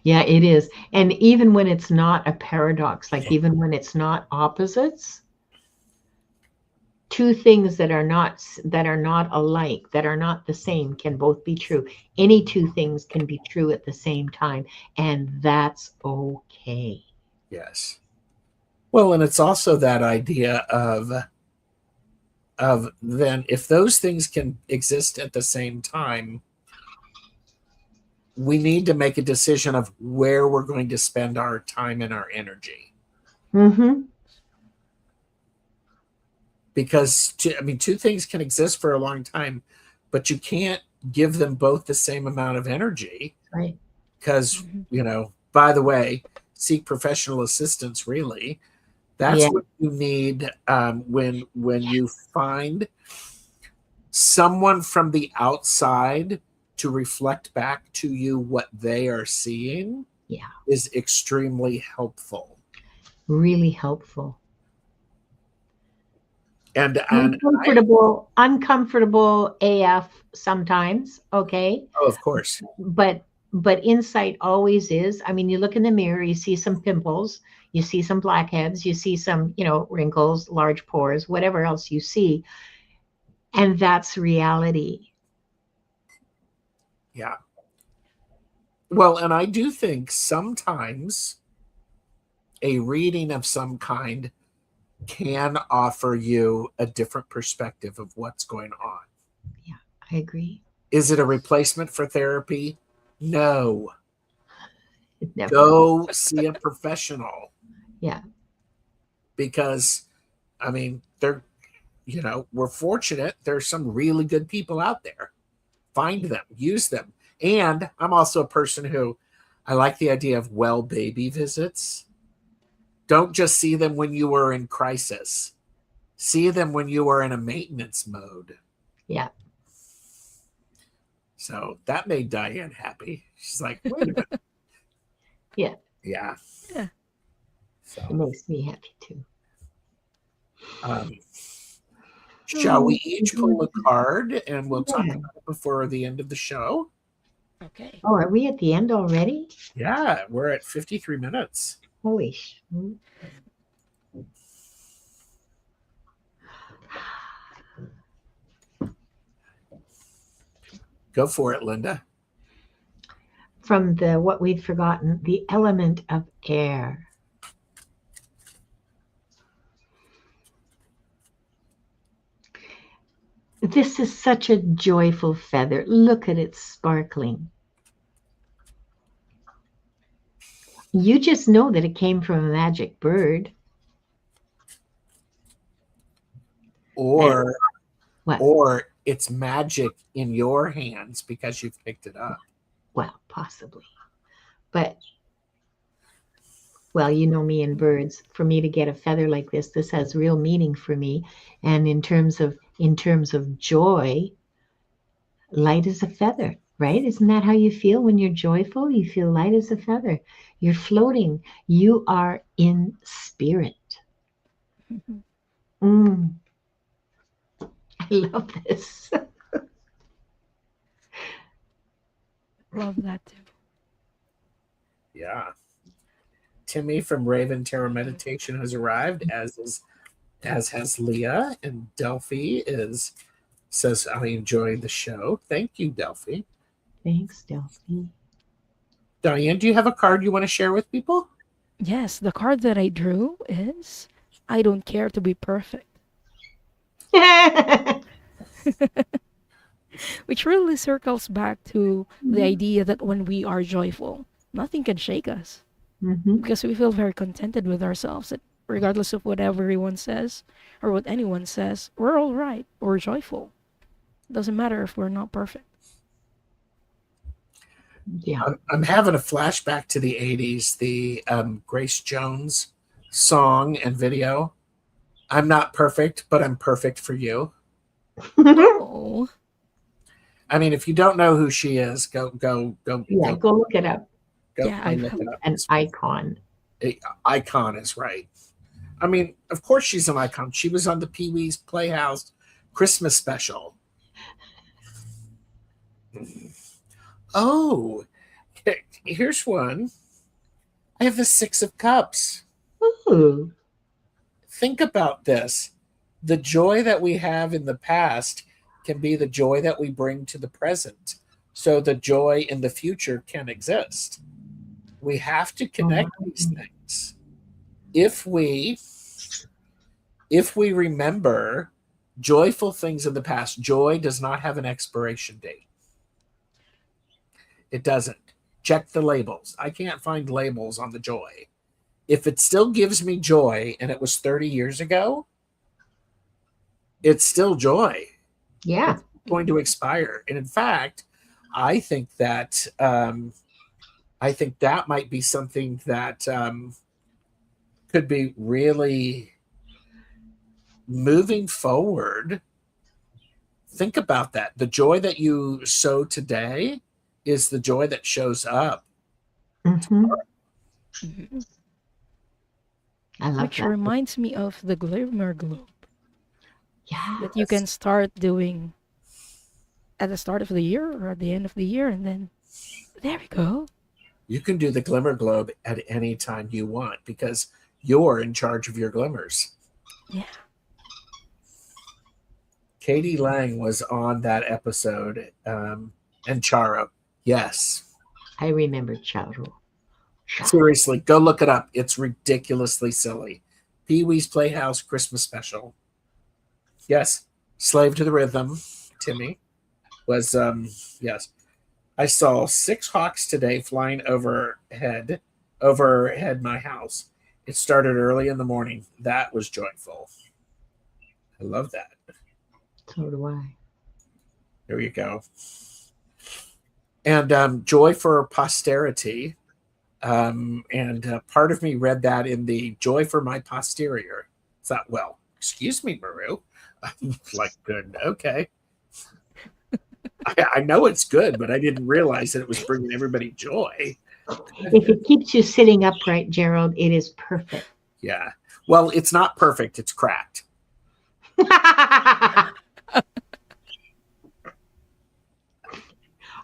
Yeah, it is. And even when it's not a paradox, like even when it's not opposites, two things that are not alike, that are not the same, can both be true. Any two things can be true at the same time, and that's okay. Yes. Well, and it's also that idea of then if those things can exist at the same time, we need to make a decision of where we're going to spend our time and our energy. Mm-hmm. Because two things can exist for a long time, but you can't give them both the same amount of energy. Right. Because, by the way, seek professional assistance, really. That's what you need when you find someone from the outside to reflect back to you what they are seeing. Yeah. Is extremely helpful. Really helpful. And uncomfortable AF sometimes, okay? Oh, of course. But insight always is. I mean, you look in the mirror, you see some pimples, you see some blackheads, you see some, wrinkles, large pores, whatever else you see. And that's reality. Yeah. Well, and I do think sometimes a reading of some kind can offer you a different perspective of what's going on. Yeah, I agree. Is it a replacement for therapy? No. Never. Go see a professional. Yeah. Because, we're fortunate. There's some really good people out there. Find them, use them. And I'm also a person who I like the idea of well baby visits. Don't just see them when you were in crisis. See them when you are in a maintenance mode. Yeah. So that made Diane happy. She's like, wait a minute. Yeah. Yeah. Yeah. So it makes me happy too. Shall we each pull a card and we'll talk about it before the end of the show? Okay. Oh, are we at the end already? Yeah, we're at 53 minutes. Holy sh! Go for it, Linda. From what we'd forgotten, the element of air. This is such a joyful feather. Look at it sparkling. You just know that it came from a magic bird. Or it's magic in your hands because you've picked it up. Well, possibly. But, well, you know me and birds. For me to get a feather like this has real meaning for me. And in terms of joy, light as a feather, right? Isn't that how you feel when you're joyful? You feel light as a feather. You're floating. You are in spirit. I love this. Love that too. Yeah. Timmy from Raven Tarot Meditation has arrived, as has Leah, and Delphi says I enjoyed the show. Thank you, Delphi. Thanks, Stealthy. Diane, do you have a card you want to share with people? Yes, the card that I drew is I don't care to be perfect, which really circles back to the idea that when we are joyful, nothing can shake us Mm-hmm. because we feel very contented with ourselves that regardless of what everyone says or what anyone says, we're all right. We're joyful. Doesn't matter if we're not perfect. Yeah. I'm having a flashback to the 80s, the Grace Jones song and video. I'm not perfect, but I'm perfect for you. Oh, I mean, if you don't know who she is, go Yeah, go look it up. yeah, go I've look it up. An icon. Icon is right. I mean, of course she's an icon. She was on the Pee Wee's Playhouse Christmas special. Oh, here's one. I have the Six of Cups. Ooh. Think about this. The joy that we have in the past can be the joy that we bring to the present. So the joy in the future can exist. We have to connect these things. If we remember joyful things in the past, joy does not have an expiration date. It doesn't. Check the labels. I can't find labels on the joy. If it still gives me joy and it was 30 years ago, it's still joy. Yeah. It's going to expire. And in fact, I think that might be something that could be really moving forward. Think about that. The joy that you sow today is the joy that shows up. Mm-hmm. mhm. I love Which that. reminds me of the glimmer globe Yeah. that you can start doing at the start of the year or at the end of the year, and then there we go. You can do the glimmer globe at any time you want because you're in charge of your glimmers. Yeah. Katie Lang was on that episode, and Charo. Yes. I remember Charo. Seriously, go look it up. It's ridiculously silly. Pee Wee's Playhouse Christmas Special. Yes. Slave to the Rhythm, Timmy, was, yes. I saw 6 hawks today flying overhead my house. It started early in the morning. That was joyful. I love that. So do I. There you go. And joy for posterity. And part of me read that in the joy for my posterior. Thought, well, excuse me, Maru. I'm like, good, okay. I know it's good, but I didn't realize that it was bringing everybody joy. If it keeps you sitting upright, Gerald, it is perfect. Yeah. Well, it's not perfect. It's cracked.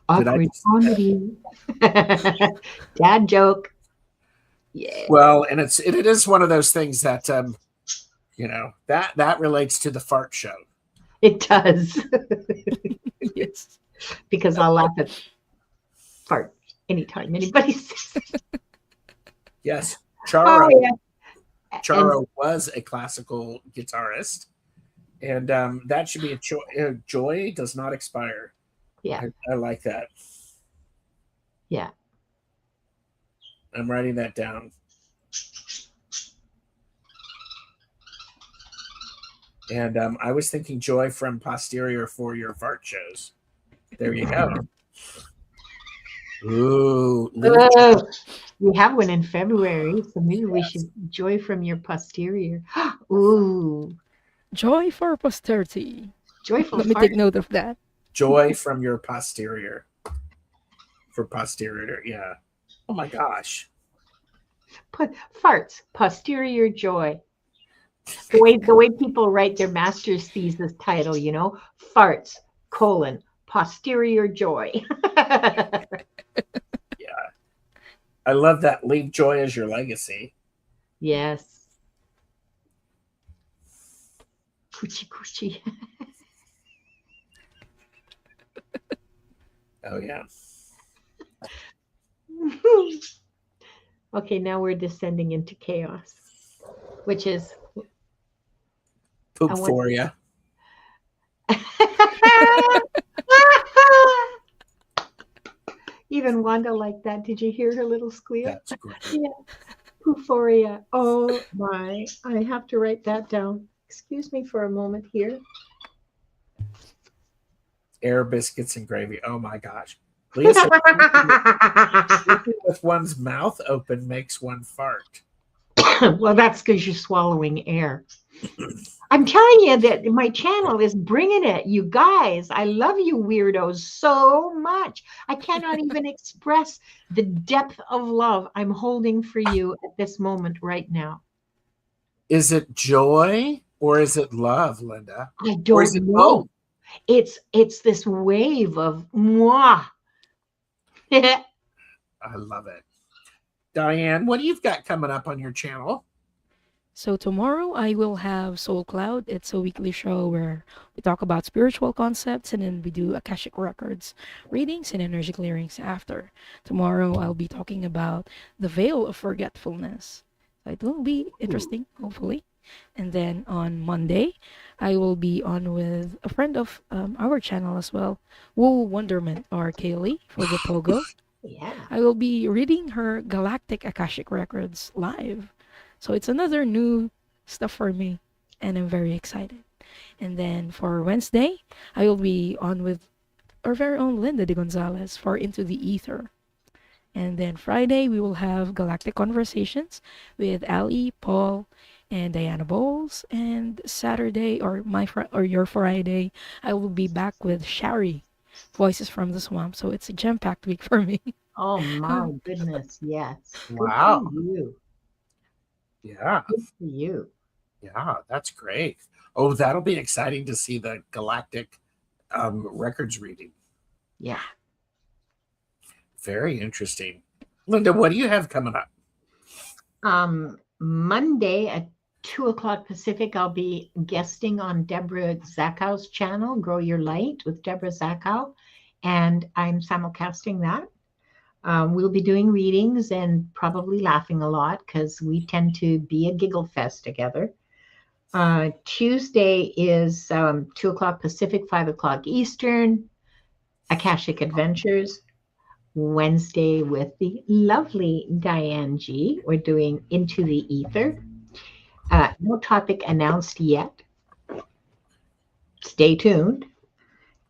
Awkward comedy. Dad joke. Yeah. Well, and it is one of those things that that relates to the fart show. It does. Yes. Because I'll laugh at fart anytime anybody says it. Yes. Charo Oh, yeah. Charo was a classical guitarist, and that should be a joy does not expire. Yeah. I like that. Yeah. I'm writing that down. And I was thinking joy from posterior for your fart shows. There you go. Ooh. We have one in February, so maybe we should joy from your posterior. Ooh. Joy for posterity. Joyful Let me fart. take note of that. Joy from your posterior. For posterior, yeah. Oh my gosh. Farts, posterior joy. The way people write their master's thesis title, farts, posterior joy. Yeah. I love that. Leave joy as your legacy. Yes. Coochie coochie. Oh, yeah. Okay, now we're descending into chaos, which is Poophoria. Even Wanda liked that. Did you hear her little squeal? That's great. Yeah. Euphoria. Oh my. I have to write that down. Excuse me for a moment here. Air biscuits and gravy. Oh my gosh. Leah said, sleeping with one's mouth open makes one fart. Well, that's because you're swallowing air. I'm telling you that my channel is bringing it. You guys, I love you weirdos so much. I cannot even express the depth of love I'm holding for you at this moment right now. Is it joy or is it love, Linda? I Or is don't it know. both? It's this wave of moi. I love it. Diane, what do you've got coming up on your channel? So tomorrow I will have Soul Cloud. It's a weekly show where we talk about spiritual concepts and then we do Akashic Records readings and energy clearings after. Tomorrow I'll be talking about the veil of forgetfulness. So it will be interesting, hopefully. And then on Monday, I will be on with a friend of our channel as well, Woo Wonderment or Kaylee for the Pogo. Yeah. I will be reading her Galactic Akashic Records live. So it's another new stuff for me, and I'm very excited. And then for Wednesday, I will be on with our very own Linda de Gonzalez for Into the Ether. And then Friday, we will have Galactic Conversations with Ali, Paul, and Diana Bowles. And Saturday, or your Friday, I will be back with Shari, Voices from the Swamp. So it's a jam-packed week for me. Oh my goodness, yes. Wow. Good for you. Yeah. Good for you. Yeah, that's great. Oh, that'll be exciting to see the Galactic records reading. Yeah. Very interesting. Linda, what do you have coming up? Monday at 2:00 Pacific, I'll be guesting on Deborah Zakow's channel, Grow Your Light with Deborah Zakow, and I'm simulcasting that. We'll be doing readings and probably laughing a lot because we tend to be a giggle fest together. Tuesday is 2:00 Pacific, 5:00 Eastern, Akashic Adventures. Wednesday with the lovely Diane G. We're doing Into the Ether. No topic announced yet. Stay tuned.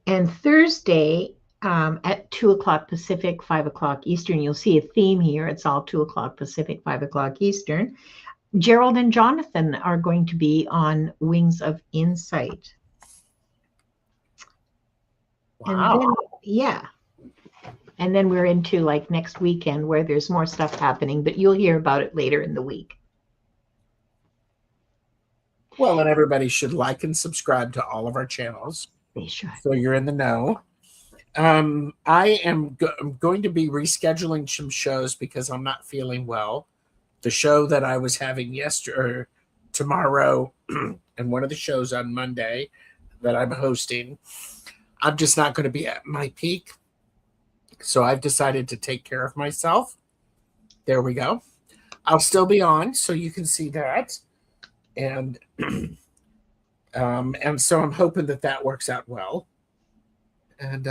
And Thursday at 2:00 Pacific, 5:00 Eastern, you'll see a theme here. It's all 2:00 Pacific, 5:00 Eastern. Gerald and Jonathan are going to be on Wings of Insight. Wow. And then, yeah. And then we're into like next weekend where there's more stuff happening, but you'll hear about it later in the week. Well, and everybody should like and subscribe to all of our channels. They should. So you're in the know. I am I'm going to be rescheduling some shows because I'm not feeling well. The show that I was having yesterday or tomorrow and one of the shows on Monday that I'm hosting, I'm just not going to be at my peak. So I've decided to take care of myself. There we go. I'll still be on, so you can see that. And so I'm hoping that works out well. And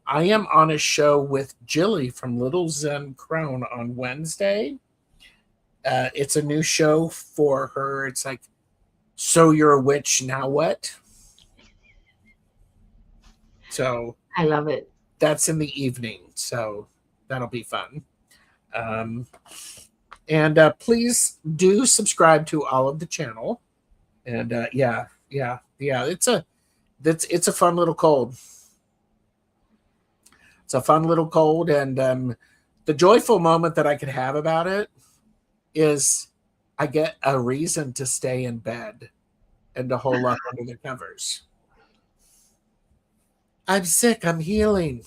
I am on a show with Jilly from Little Zen Crone on Wednesday. It's a new show for her. It's like, so you're a witch, now what? So I love it. That's in the evening, so that'll be fun. And please do subscribe to all of the channel. And yeah, it's a fun little cold. It's a fun little cold, and the joyful moment that I could have about it is I get a reason to stay in bed and to hole up under the covers. I'm sick. I'm healing.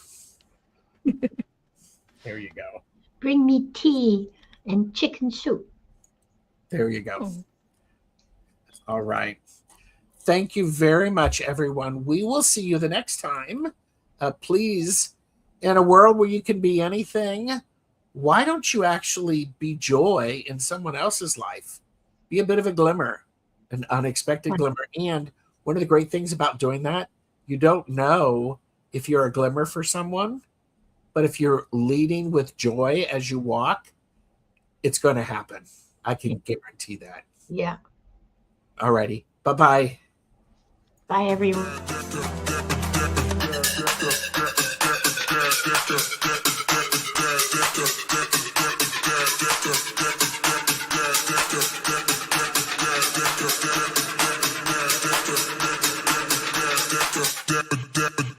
There you go. Bring me tea and chicken soup. There you go. All right. Thank you very much, everyone. We will see you the next time. Please In a world where you can be anything, why don't you actually be joy in someone else's life? Be a bit of a glimmer, an unexpected glimmer. And one of the great things about doing that, you don't know if you're a glimmer for someone, but if you're leading with joy as you walk, it's going to happen. I can guarantee that. Yeah. Alrighty. Bye-bye. Bye, everyone.